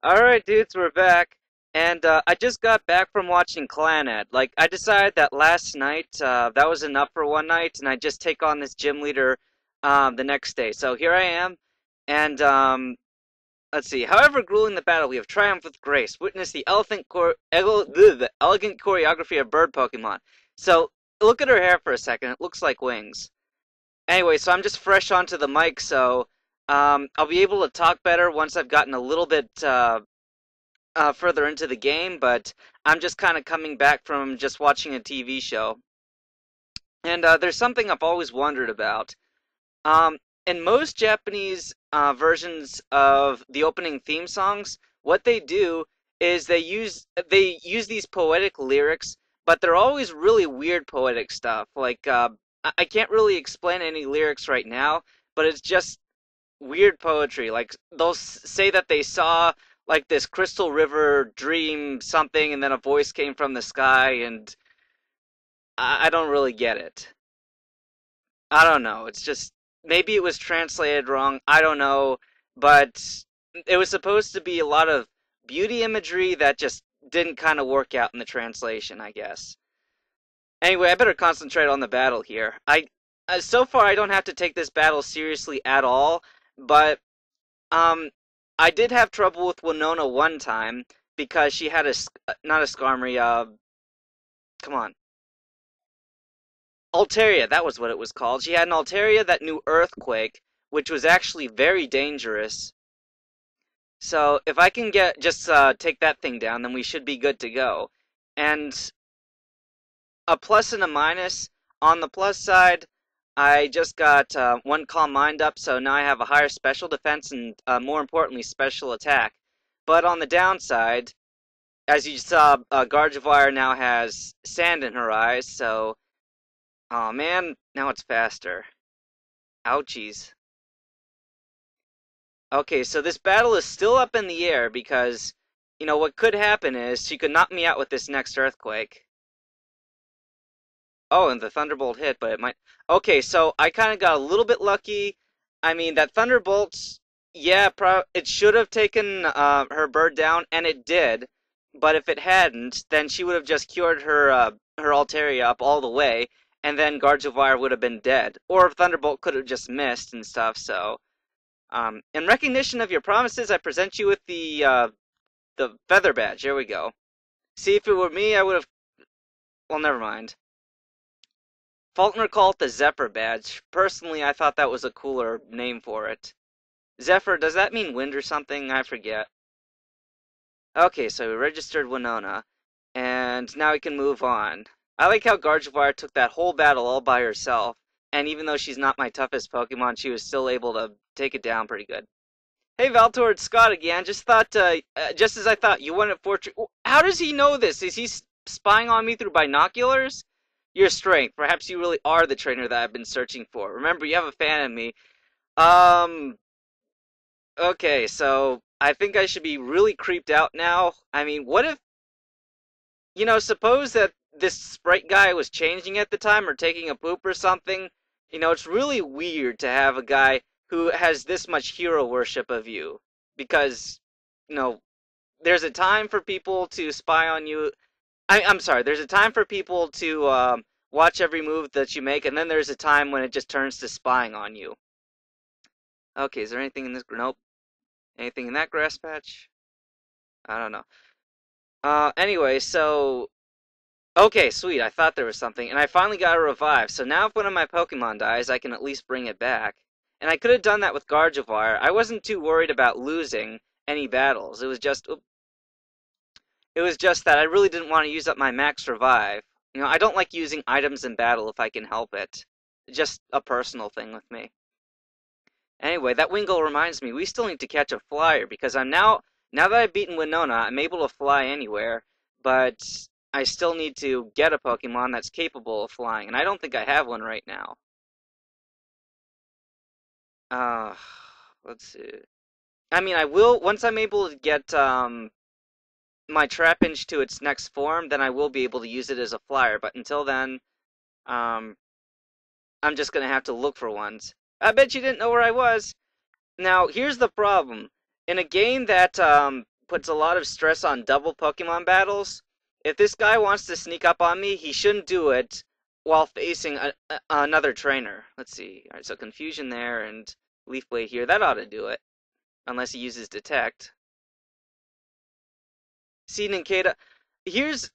Alright, dudes, we're back. And I just got back from watching Clannad. Like, I decided that last night, that was enough for one night, and I just take on this gym leader the next day. So here I am, and let's see. However grueling the battle, we have triumphed with grace. Witness the elegant choreography of bird Pokemon. So, look at her hair for a second. It looks like wings. Anyway, so I'm just fresh onto the mic, so I'll be able to talk better once I've gotten a little bit further into the game, but I'm just kind of coming back from just watching a TV show. And there's something I've always wondered about. Um, in most Japanese versions of the opening theme songs, what they do is they use these poetic lyrics, but they're always really weird poetic stuff. Like I can't really explain any lyrics right now, but it's just weird poetry. Like they'll say that they saw like this crystal river dream something, and then a voice came from the sky, and I don't really get it. I don't know. It's just maybe it was translated wrong. I don't know, but it was supposed to be a lot of beauty imagery that just didn't kind of work out in the translation, I guess. Anyway, I better concentrate on the battle here. So far I don't have to take this battle seriously at all, but Um, I did have trouble with Winona one time because she had not a Skarmory, come on, Altaria, that was what it was called. She had an Altaria that knew Earthquake, which was actually very dangerous. So if I can just take that thing down, then we should be good to go. And a plus and a minus. On the plus side, I just got one Calm Mind up, so now I have a higher special defense and, more importantly, special attack. But on the downside, as you saw, Gardevoir now has sand in her eyes, so... Oh man, now it's faster. Ouchies. Okay, so this battle is still up in the air because, what could happen is she could knock me out with this next Earthquake. Oh, and the Thunderbolt hit, but it might... Okay, so I kind of got a little bit lucky. I mean, that Thunderbolt, yeah, it should have taken her bird down, and it did. But if it hadn't, then she would have just cured her Altaria up all the way, and then Gardevoir would have been dead. Or Thunderbolt could have just missed and stuff, so... in recognition of your promises, I present you with the Feather Badge. Here we go. See, if it were me, I would have... Well, never mind. Faulkner called it the Zephyr Badge. Personally, I thought that was a cooler name for it. Zephyr, does that mean wind or something? I forget. Okay, so we registered Winona, and now we can move on. I like how Gardevoir took that whole battle all by herself, and even though she's not my toughest Pokemon, she was still able to take it down pretty good. Hey Valtor, it's Scott again. Just as I thought, you won at Fortress. How does he know this? Is he spying on me through binoculars? Your strength. Perhaps you really are the trainer that I've been searching for. Remember, you have a fan of me. Um, okay, so I think I should be really creeped out now. I mean, what if, suppose that this sprite guy was changing at the time or taking a poop or something? It's really weird to have a guy who has this much hero worship of you. Because, you know, there's a time for people to spy on you. I'm sorry, there's a time for people to watch every move that you make, and then there's a time when it just turns to spying on you. Okay, is there anything in this? Nope. Anything in that grass patch? I don't know. Anyway, so... Okay, sweet, I thought there was something, and I finally got a revive, so now if one of my Pokemon dies, I can at least bring it back. And I could have done that with Gardevoir. I wasn't too worried about losing any battles. It was just that I really didn't want to use up my max revive. I don't like using items in battle if I can help it. Just a personal thing with me. Anyway, that Wingull reminds me, we still need to catch a flyer, because now that I've beaten Winona, I'm able to fly anywhere, but I still need to get a Pokemon that's capable of flying, and I don't think I have one right now. Uh, let's see. I mean, I will, once I'm able to get, my Trapinch to its next form, then I will be able to use it as a flyer, but until then, um, I'm just gonna have to look for ones. I bet you didn't know where I was. Now, here's the problem. In a game that puts a lot of stress on double Pokemon battles. If this guy wants to sneak up on me, he shouldn't do it while facing another trainer. Let's see. All right, so Confusion there and Leaf Blade here. That ought to do it, unless he uses Detect. See, Ninkata, here's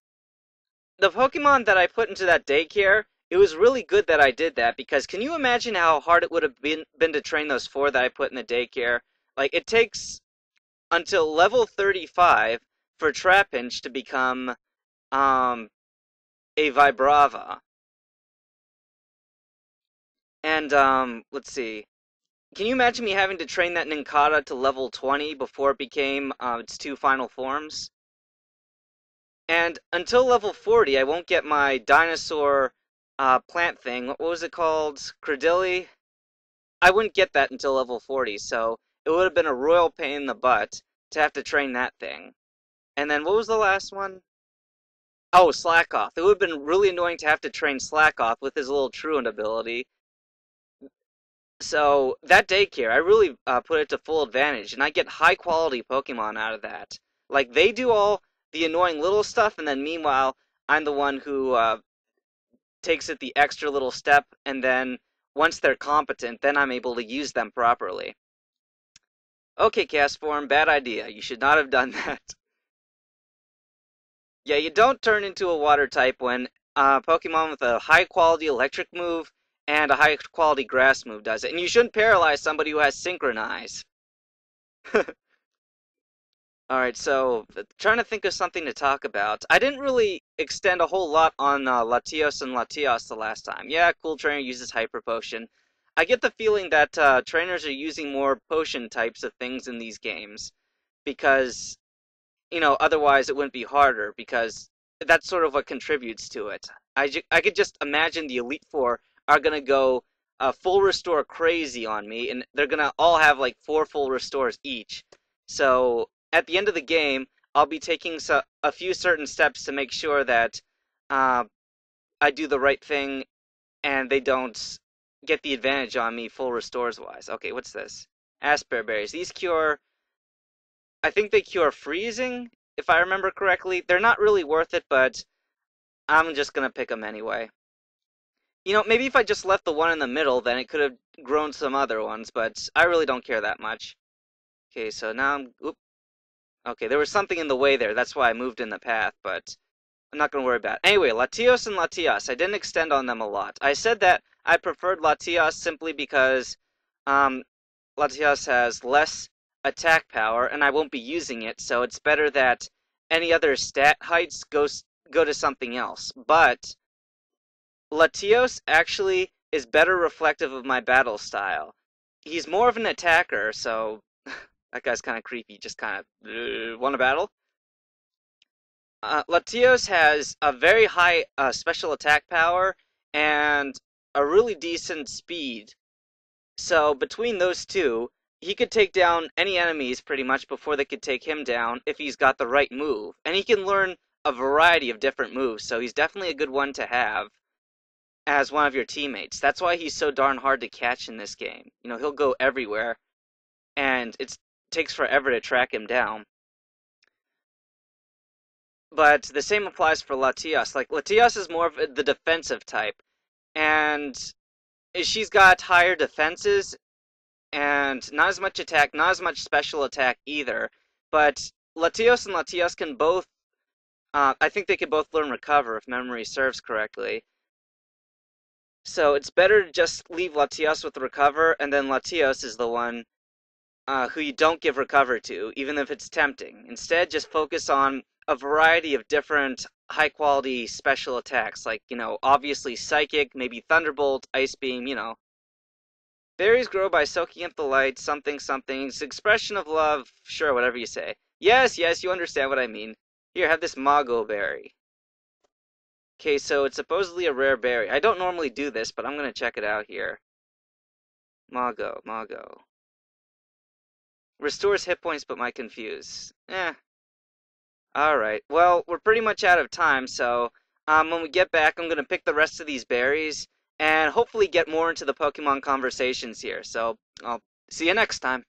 the Pokemon that I put into that daycare. It was really good that I did that because can you imagine how hard it would have been to train those four that I put in the daycare? Like it takes until level 35 for Trapinch to become um a Vibrava. And let's see. Can you imagine me having to train that Ninkata to level 20 before it became its two final forms? And until level 40, I won't get my dinosaur plant thing. What was it called? Credilli? I wouldn't get that until level 40, so it would have been a royal pain in the butt to have to train that thing. And then what was the last one? Oh, Slackoth. It would have been really annoying to have to train Slackoth with his little truant ability. So that daycare, I really put it to full advantage, and I get high quality Pokemon out of that. Like they do all the annoying little stuff, and then meanwhile, I'm the one who takes it the extra little step, and then once they're competent, then I'm able to use them properly. Okay, Castform, bad idea. You should not have done that. Yeah, you don't turn into a water type when a Pokemon with a high quality electric move and a high quality grass move does it. And you shouldn't paralyze somebody who has Synchronize. Alright, so trying to think of something to talk about. I didn't really extend a whole lot on Latios and Latios the last time. Yeah, cool trainer uses Hyper Potion. I get the feeling that trainers are using more potion types of things in these games because otherwise it wouldn't be harder because that's sort of what contributes to it. I could just imagine the Elite Four are going to go full restore crazy on me, and they're going to all have like 4 full restores each. So at the end of the game, I'll be taking a few certain steps to make sure that uh, I do the right thing and they don't get the advantage on me full restores wise. Okay, what's this? Asper berries. These cure I think they cure freezing, if I remember correctly. They're not really worth it, but I'm just gonna pick them anyway. Maybe if I just left the one in the middle, then it could have grown some other ones, but I really don't care that much. Okay, so now oop. Okay, there was something in the way there. That's why I moved in the path, but I'm not gonna worry about it. Anyway, Latios and Latias. I didn't extend on them a lot. I said that I preferred Latias simply because um, Latias has less attack power, and I won't be using it, so it's better that any other stat heights go to something else. But Latios actually is better reflective of my battle style. He's more of an attacker, so that guy's kind of creepy. Just kind of want to battle. Latios has a very high special attack power and a really decent speed. So between those two, he could take down any enemies pretty much before they could take him down if he's got the right move. And he can learn a variety of different moves, so he's definitely a good one to have as one of your teammates. That's why he's so darn hard to catch in this game. He'll go everywhere, and it takes forever to track him down. But the same applies for Latias. Like, Latias is more of the defensive type, and she's got higher defenses and not as much attack, not as much special attack either. But Latios and Latias can both, I think they could both learn Recover if memory serves correctly. So it's better to just leave Latios with Recover, and then Latios is the one who you don't give Recover to, even if it's tempting. Instead, just focus on a variety of different high-quality special attacks, like, obviously Psychic, maybe Thunderbolt, Ice Beam, Berries grow by soaking up the light, something, something. It's expression of love, sure, whatever you say. Yes, yes, you understand what I mean. Here, have this Mago berry. Okay, so it's supposedly a rare berry. I don't normally do this, but I'm going to check it out here. Mago, Mago. Restores hit points but might confuse. Alright, well, we're pretty much out of time, so when we get back, I'm going to pick the rest of these berries and hopefully get more into the Pokemon conversations here. So I'll see you next time.